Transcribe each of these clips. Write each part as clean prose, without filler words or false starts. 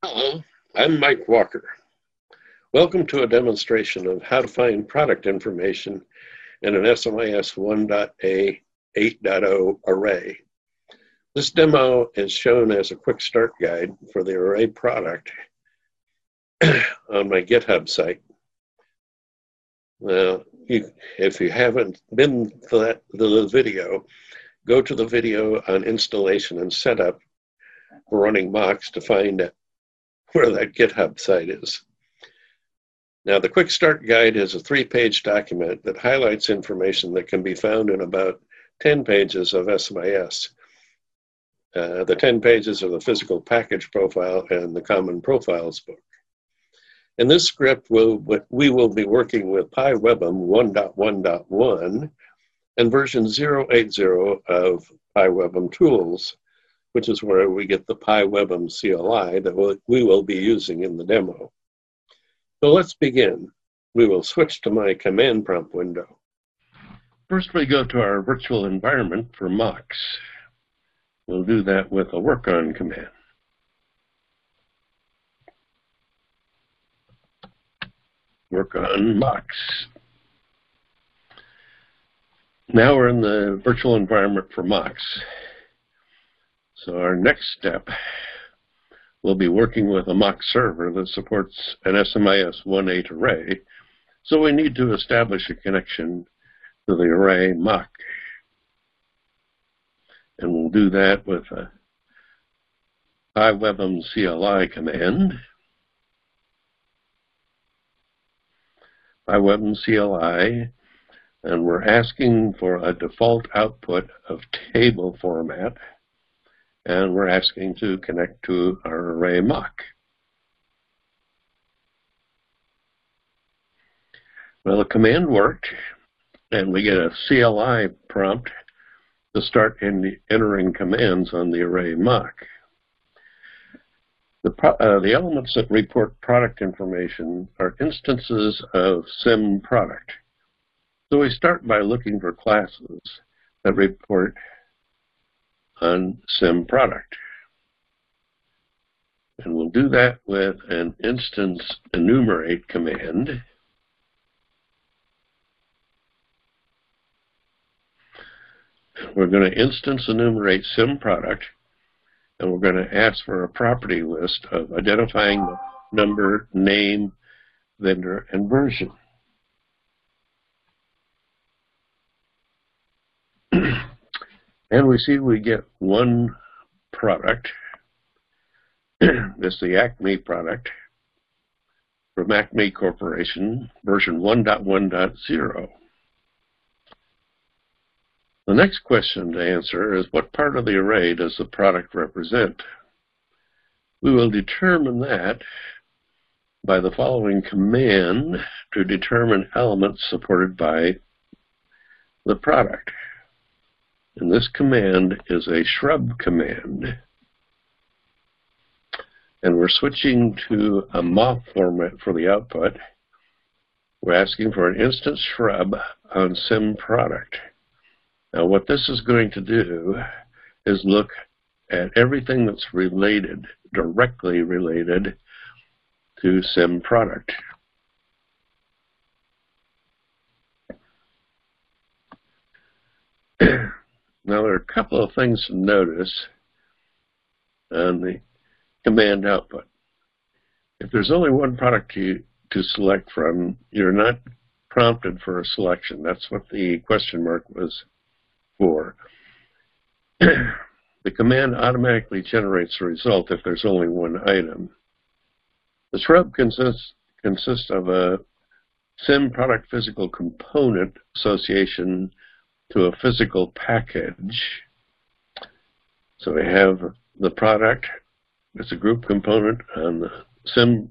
Hello, I'm Mike Walker. Welcome to a demonstration of how to find product information in an SMI-S 1.A 8.0 array. This demo is shown as a quick start guide for the array product on my GitHub site. Now, if you haven't been to the video, go to the video on installation and setup for running mocks to find where that GitHub site is. Now, the Quick Start Guide is a 3-page document that highlights information that can be found in about 10 pages of SMI-S. The 10 pages are the physical package profile and the common profiles book. In this script, we will be working with pywbem 1.1.1 and version 080 of pywbemtools, which is where we get the pywbem CLI that we will be using in the demo. So let's begin. We will switch to my command prompt window. First, we go to our virtual environment for mocks. We'll do that with a work on command. Work on mocks. Now we're in the virtual environment for mocks. So our next step will be working with a mock server that supports an SMI-S 1.8 array. So we need to establish a connection to the array mock. And we'll do that with a pywbem CLI command. Pywbem CLI, and we're asking for a default output of table format, and we're asking to connect to our array mock. Well, the command worked, and we get a CLI prompt to start entering commands on the array mock. The elements that report product information are instances of sim product. So we start by looking for classes that report on sim product. And we'll do that with an instance enumerate command. We're going to instance enumerate sim product, and we're going to ask for a property list of identifying the number, name, vendor, and version. And we see we get one product. This is the Acme product from Acme Corporation, version 1.1.0. The next question to answer is, what part of the array does the product represent? We will determine that by the following command to determine elements supported by the product. And this command is a shrub command. And we're switching to a mock format for the output. We're asking for an instance shrub on sim product. Now, what this is going to do is look at everything that's related, directly related to sim product. Now, there are a couple of things to notice on the command output. If there's only one product to select from, you're not prompted for a selection. That's what the question mark was for. The command automatically generates a result if there's only one item. The shrub consists of a sim product physical component association to a physical package. So we have the product, it's a group component on the sim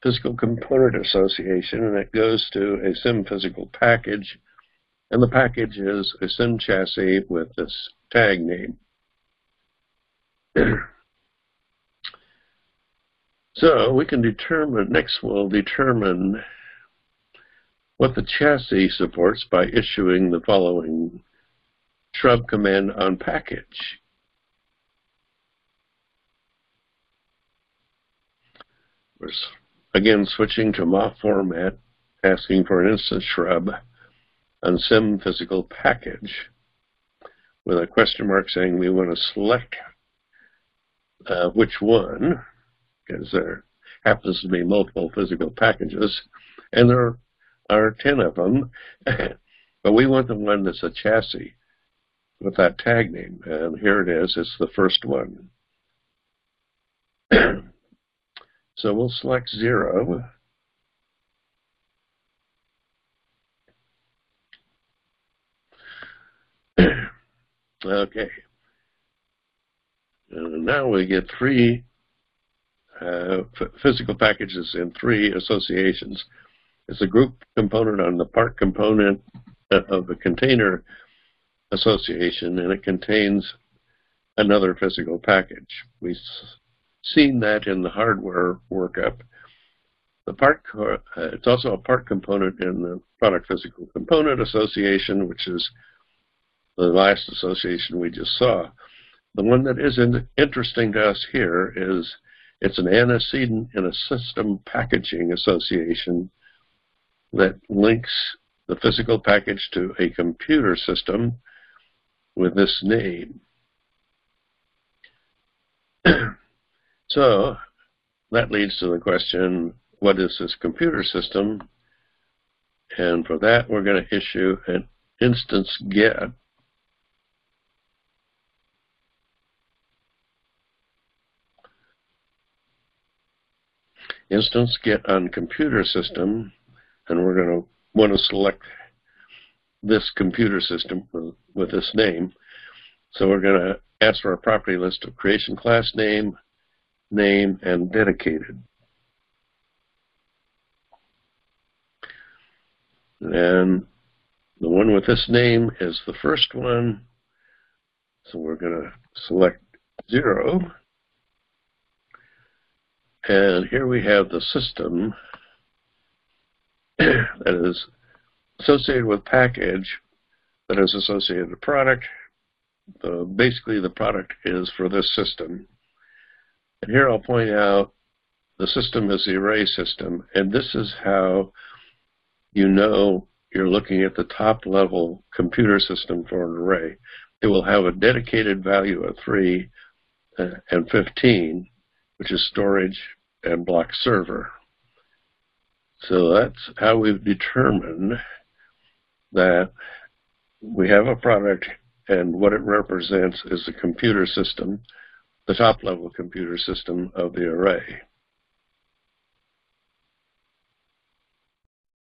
physical component association, and it goes to a sim physical package, and the package is a sim chassis with this tag name. So we can determine, next we'll determine what the chassis supports by issuing the following shrub command on package. We're again switching to MOF format, asking for an instance shrub on sim physical package with a question mark saying we want to select which one, because there happens to be multiple physical packages, and there are 10 of them, but we want the one that's a chassis with that tag name, and here it is. It's the first one. So we'll select 0. Okay. And now we get 3 physical packages in 3 associations. It's a group component on the part component of the container association, and it contains another physical package. We've seen that in the hardware workup. The part, it's also a part component in the product physical component association, which is the last association we just saw. The one that is interesting to us here is it's an antecedent in a system packaging association that links the physical package to a computer system with this name. So that leads to the question, what is this computer system? And for that, we're going to issue an instance get. Instance get on computer system, and we're going to want to select this computer system with this name. So we're going to ask for a property list of creation class name, and dedicated. And the one with this name is the first one, so we're going to select 0. And here we have the system that is associated with package that is associated with product. Basically, the product is for this system. And here I'll point out the system is the array system, and this is how you know you're looking at the top level computer system for an array. It will have a dedicated value of 3 and 15, which is storage and block server. So that's how we've determined that we have a product, and what it represents is the computer system, the top level computer system of the array.